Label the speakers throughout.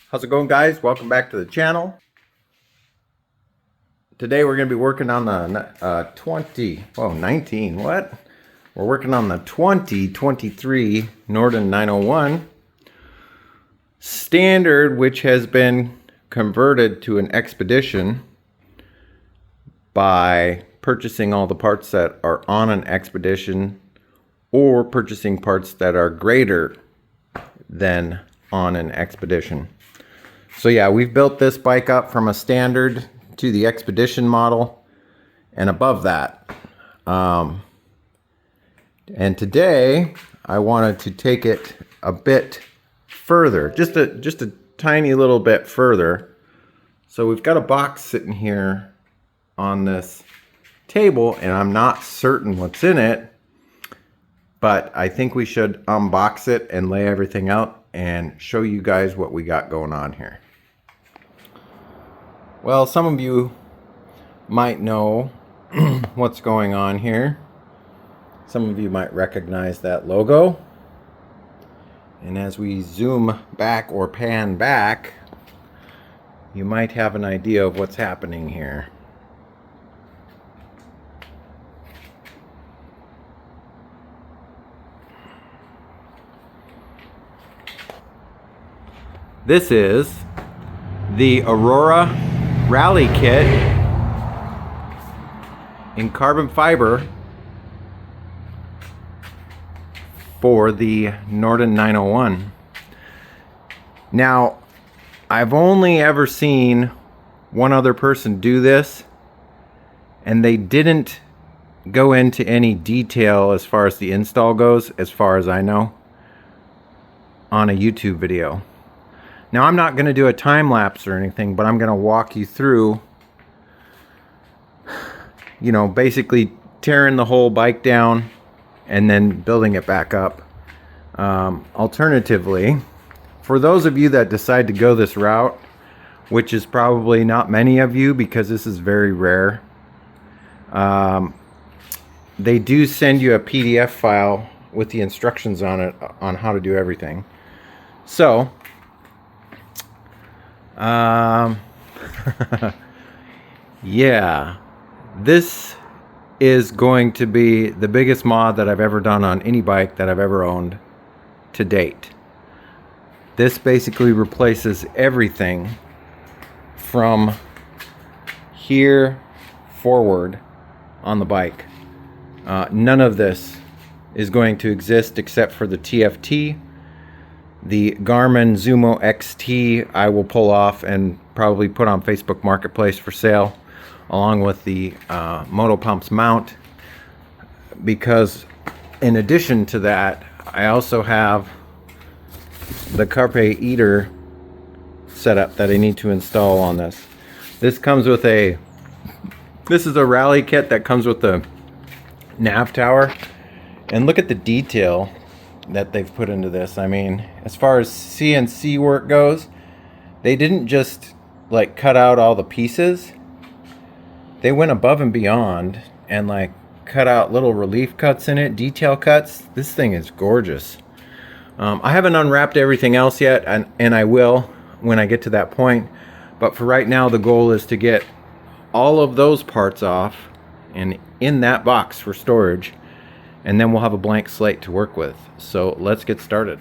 Speaker 1: How's it going, guys? Welcome back to the channel. Today we're going to be working on the 19, what? We're working on the 2023 Norden 901 standard, which has been converted to an expedition by purchasing all the parts that are on an expedition or purchasing parts that are greater than on an expedition. So yeah, we've built this bike up from a standard to the expedition model and above that. And today I wanted to take it a bit further, just a tiny little bit further. So we've got a box sitting here on this table and I'm not certain what's in it, but I think we should unbox it and lay everything out and show you guys what we got going on here. Well, some of you might know what's going on here. Some of you might recognize that logo. And as we zoom back or pan back, you might have an idea of what's happening here. This is the Aurora Rally Kit in carbon fiber for the Norden 901. Now, I've only ever seen one other person do this, and they didn't go into any detail as far as the install goes, as far as I know, on a YouTube video. Now, I'm not going to do a time lapse or anything, but I'm going to walk you through, you know, basically tearing the whole bike down and then building it back up. Alternatively, for those of you that decide to go this route, which is probably not many of you because this is very rare, they do send you a PDF file with the instructions on it on how to do everything. So, yeah, this is going to be the biggest mod that I've ever done on any bike that I've ever owned to date. This basically replaces everything from here forward on the bike. None of this is going to exist except for the TFT. The Garmin Zumo XT I will pull off and probably put on Facebook Marketplace for sale, along with the Moto Pumps mount, because in addition to that, I also have the Carpe Eater setup that I need to install on this. This comes with this is a rally kit that comes with the nav tower, and look at the detail that they've put into this. I mean, as far as CNC work goes, they didn't just like cut out all the pieces. They went above and beyond and like cut out little relief cuts in it, detail cuts. This thing is gorgeous. I haven't unwrapped everything else yet, and I will when I get to that point. But for right now, the goal is to get all of those parts off and in that box for storage, and then we'll have a blank slate to work with. So let's get started.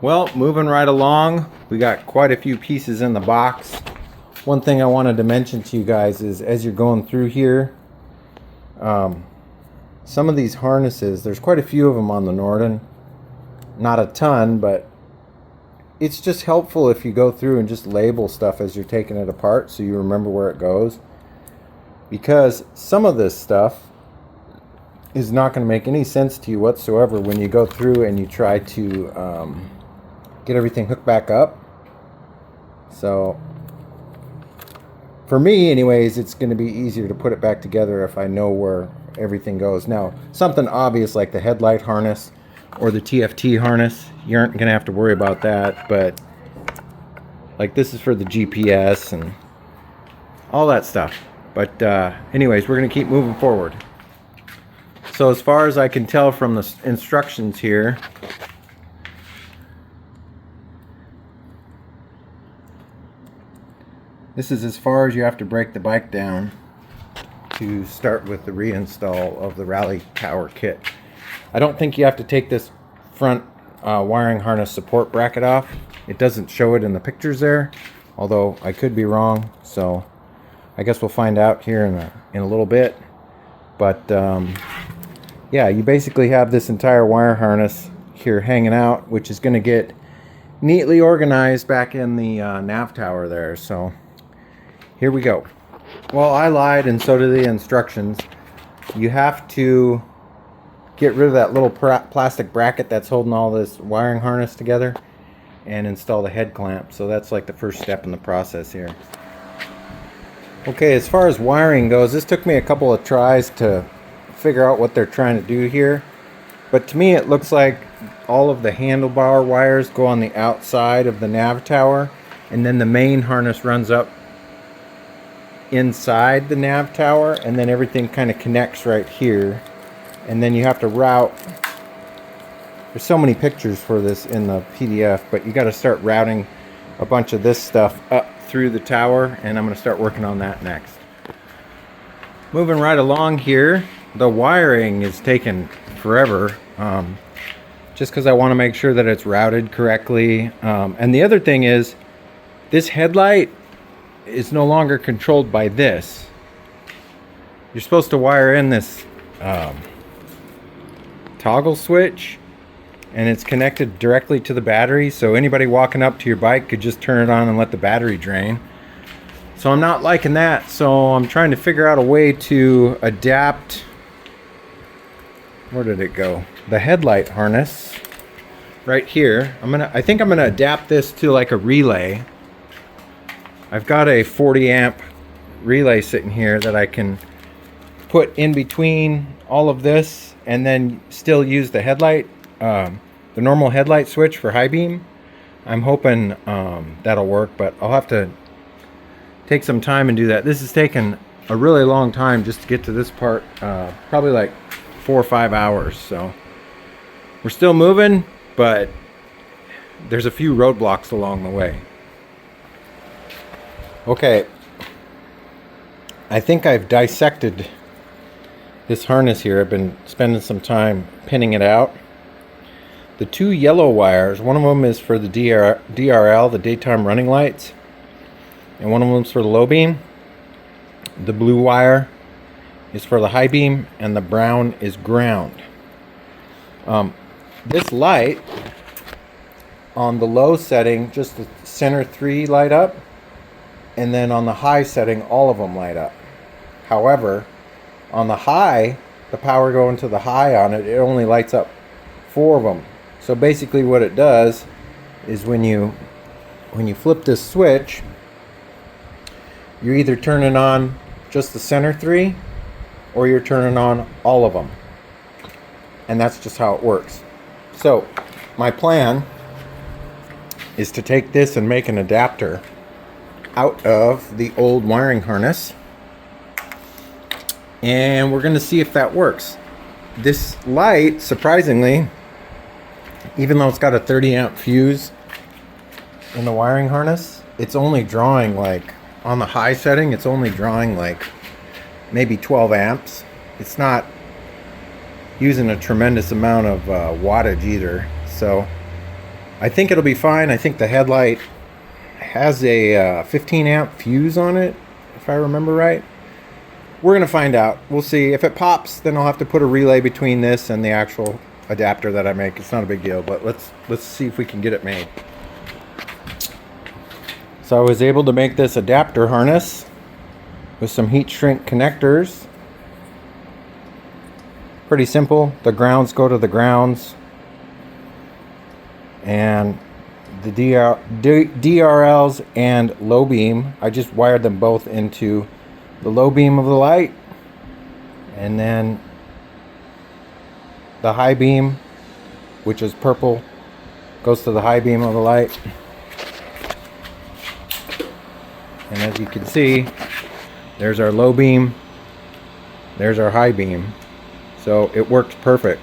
Speaker 1: Well, moving right along, we got quite a few pieces in the box. One thing I wanted to mention to you guys is as you're going through here, some of these harnesses, there's quite a few of them on the Norden. Not a ton, but it's just helpful if you go through and just label stuff as you're taking it apart so you remember where it goes. Because some of this stuff is not going to make any sense to you whatsoever when you go through and you try to get everything hooked back up. So for me anyways, it's going to be easier to put it back together if I know where everything goes. Now, something obvious like the headlight harness or the TFT harness, you aren't going to have to worry about that, but like this is for the GPS and all that stuff. But anyways, we're going to keep moving forward. So as far as I can tell from the instructions here, This is as far as you have to break the bike down to start with the reinstall of the rally tower kit. I don't think you have to take this front wiring harness support bracket off. It doesn't show it in the pictures there, although I could be wrong, so I guess we'll find out here in a little bit. But yeah, you basically have this entire wire harness here hanging out, which is going to get neatly organized back in the nav tower there. So here we go. Well, I lied, and so do the instructions. You have to get rid of that little plastic bracket that's holding all this wiring harness together and install the head clamp. So that's like the first step in the process here. Okay, as far as wiring goes, this took me a couple of tries to figure out what they're trying to do here. But to me, it looks like all of the handlebar wires go on the outside of the nav tower, and then the main harness runs up inside the nav tower, and then everything kind of connects right here. And then you have to route. There's so many pictures for this in the PDF, but you got to start routing a bunch of this stuff up through the tower, and I'm going to start working on that next. Moving right along here, the wiring is taking forever, just because I want to make sure that it's routed correctly. And the other thing is, this headlight is no longer controlled by this. You're supposed to wire in this toggle switch, and it's connected directly to the battery, so anybody walking up to your bike could just turn it on and let the battery drain. So I'm not liking that, so I'm trying to figure out a way to adapt. Where did it go? The headlight harness right here. I think I'm gonna adapt this to like a relay. I've got a 40 amp relay sitting here that I can put in between all of this and then still use the headlight, the normal headlight switch for high beam. I'm hoping that'll work, but I'll have to take some time and do that. This has taken a really long time just to get to this part, probably like 4 or 5 hours. So we're still moving, but there's a few roadblocks along the way. Okay, I think I've dissected this harness here. I've been spending some time pinning it out. The two yellow wires, one of them is for the DRL, the daytime running lights, and one of them is for the low beam. The blue wire is for the high beam, and the brown is ground. This light on the low setting, just the center 3 light up, and then on the high setting, all of them light up. However, on the high, the power going to the high on it, it only lights up 4 of them. So basically what it does is when you flip this switch, you're either turning on just the center 3 or you're turning on all of them. And that's just how it works. So my plan is to take this and make an adapter out of the old wiring harness, and we're going to see if that works. This light, surprisingly, even though it's got a 30 amp fuse in the wiring harness, it's only drawing, like on the high setting, it's only drawing like maybe 12 amps. It's not using a tremendous amount of wattage either, so I think it'll be fine. I think the headlight has a 15 amp fuse on it, if I remember right. We're gonna find out. We'll see. If it pops, then I'll have to put a relay between this and the actual adapter that I make. It's not a big deal, but let's see if we can get it made. So I was able to make this adapter harness with some heat shrink connectors. Pretty simple. The grounds go to the grounds, and the DRLs and low beam, I just wired them both into the low beam of the light, and then the high beam, which is purple, goes to the high beam of the light. And as you can see, there's our low beam, there's our high beam. So it works perfect.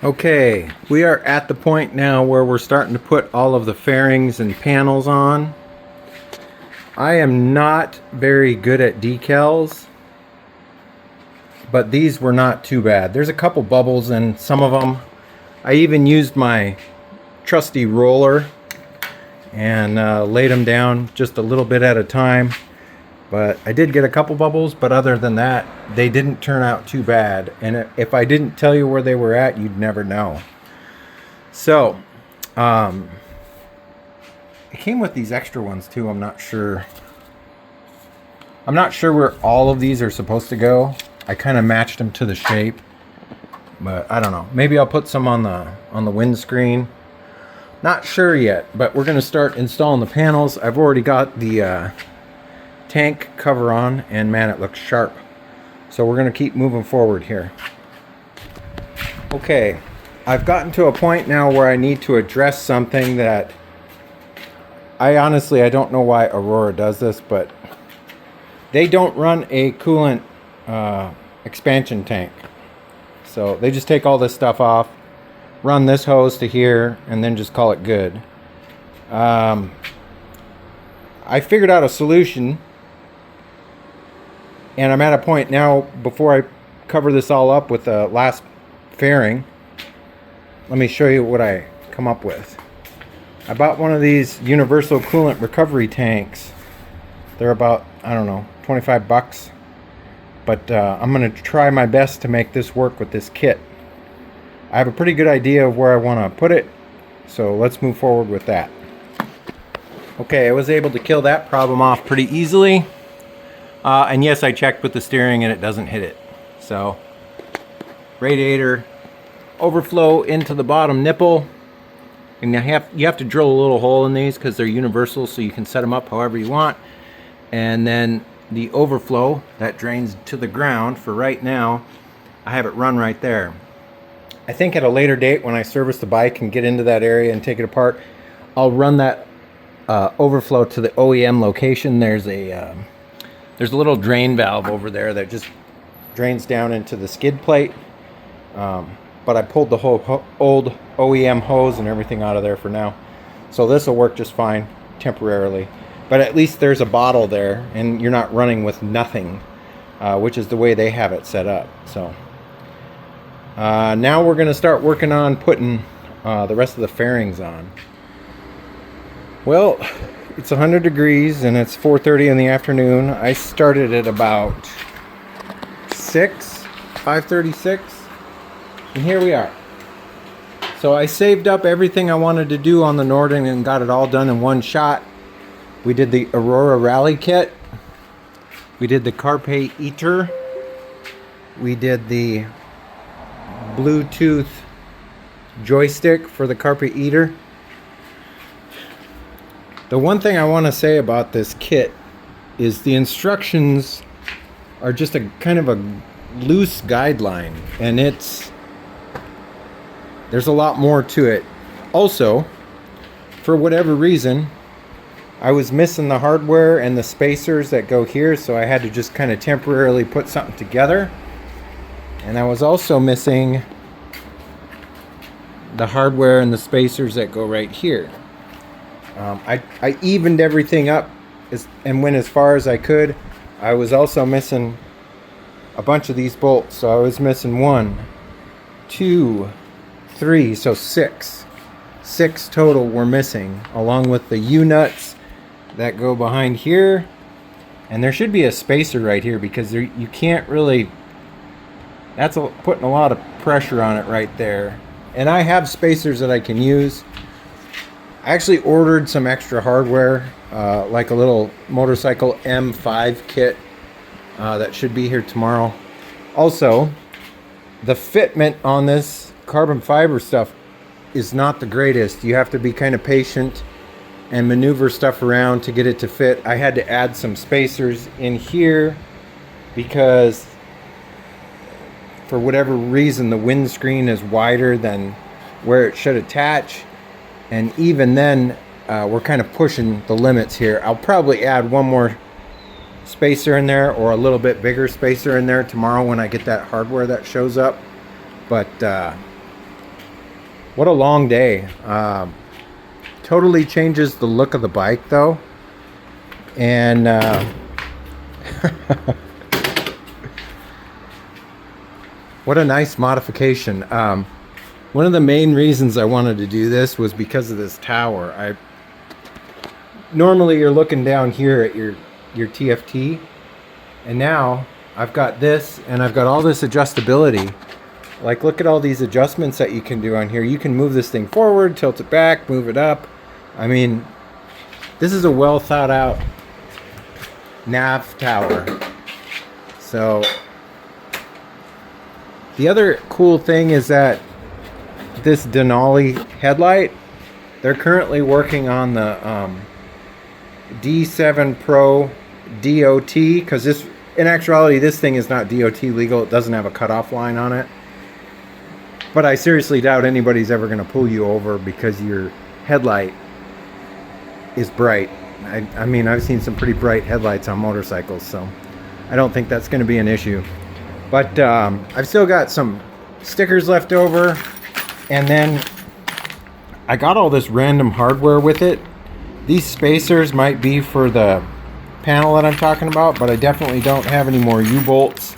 Speaker 1: Okay, we are at the point now where we're starting to put all of the fairings and panels on. I am not very good at decals, but these were not too bad. There's a couple bubbles in some of them. I even used my trusty roller and laid them down just a little bit at a time. But I did get a couple bubbles, but other than that, they didn't turn out too bad. And if I didn't tell you where they were at, you'd never know. So, it came with these extra ones too. I'm not sure where all of these are supposed to go. I kind of matched them to the shape, but I don't know. Maybe I'll put some on the windscreen. Not sure yet, but we're going to start installing the panels. I've already got the tank cover on, and man, it looks sharp. So we're going to keep moving forward here. Okay, I've gotten to a point now where I need to address something that I don't know why Aurora does this, but they don't run a coolant expansion tank. So they just take all this stuff off, run this hose to here, and then just call it good. I figured out a solution, and I'm at a point now, before I cover this all up with the last fairing, let me show you what I come up with. I bought one of these universal coolant recovery tanks. They're about, I don't know, 25 bucks. But I'm going to try my best to make this work with this kit. I have a pretty good idea of where I want to put it, so let's move forward with that. Okay, I was able to kill that problem off pretty easily. And yes, I checked with the steering and it doesn't hit it. So, radiator overflow into the bottom nipple. And you have to drill a little hole in these because they're universal, so you can set them up however you want. And then the overflow that drains to the ground. For right now, I have it run right there. I think at a later date, when I service the bike and get into that area and take it apart, I'll run that overflow to the OEM location. There's a little drain valve over there that just drains down into the skid plate. But I pulled the whole old OEM hose and everything out of there for now. So this will work just fine temporarily. But at least there's a bottle there and you're not running with nothing, which is the way they have it set up. So now we're going to start working on putting the rest of the fairings on. Well, it's 100 degrees and it's 4:30 in the afternoon. I started at about 5:36, and here we are. So I saved up everything I wanted to do on the Norden and got it all done in one shot. We did the Aurora Rally Kit. We did the Carpe Eater. We did the Bluetooth joystick for the Carpe Eater. The one thing I want to say about this kit is the instructions are just a kind of a loose guideline, and there's a lot more to it. Also, for whatever reason, I was missing the hardware and the spacers that go here, so I had to just kind of temporarily put something together. And I was also missing the hardware and the spacers that go right here. I evened everything up and went as far as I could. I was also missing a bunch of these bolts, so I was missing 1, 2, 3, so 6. 6 total were missing, along with the U-nuts that go behind here. And there should be a spacer right here, because you can't really, putting a lot of pressure on it right there. And I have spacers that I can use. I actually ordered some extra hardware, like a little motorcycle M5 kit that should be here tomorrow. Also, the fitment on this carbon fiber stuff is not the greatest. You have to be kind of patient and maneuver stuff around to get it to fit. I had to add some spacers in here because for whatever reason the windscreen is wider than where it should attach, and even then we're kind of pushing the limits here. I'll probably add one more spacer in there, or a little bit bigger spacer in there tomorrow when I get that hardware that shows up. But What a long day. Totally changes the look of the bike though. And what a nice modification. One of the main reasons I wanted to do this was because of this tower. Normally you're looking down here at your TFT, and now I've got this, and I've got all this adjustability. Like, look at all these adjustments that you can do on here. You can move this thing forward, tilt it back, move it up. I mean, this is a well thought out nav tower. So the other cool thing is that this Denali headlight, they're currently working on the D7 Pro DOT, because this, in actuality, this thing is not DOT legal. It doesn't have a cutoff line on it. But I seriously doubt anybody's ever going to pull you over because your headlight is bright. I mean, I've seen some pretty bright headlights on motorcycles, so I don't think that's going to be an issue. But I've still got some stickers left over, and then I got all this random hardware with it. These spacers might be for the panel that I'm talking about, but I definitely don't have any more U-bolts.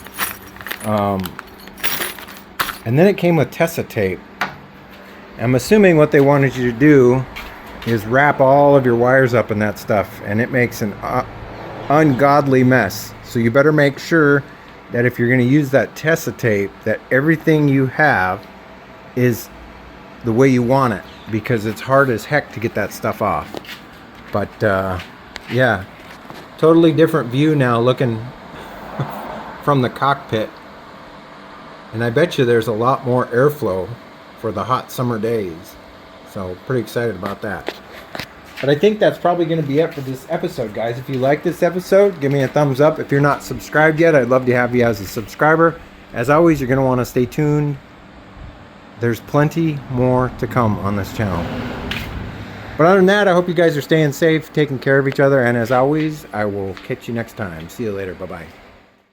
Speaker 1: And then it came with Tessa tape. I'm assuming what they wanted you to do is wrap all of your wires up in that stuff, and it makes an ungodly mess. So you better make sure that if you're going to use that Tessa tape, that everything you have is the way you want it, because it's hard as heck to get that stuff off. But yeah, totally different view now looking from the cockpit. And I bet you there's a lot more airflow for the hot summer days. So pretty excited about that. But I think that's probably going to be it for this episode, guys. If you like this episode, give me a thumbs up. If you're not subscribed yet, I'd love to have you as a subscriber. As always, you're going to want to stay tuned. There's plenty more to come on this channel. But other than that, I hope you guys are staying safe, taking care of each other. And as always, I will catch you next time. See you later. Bye-bye.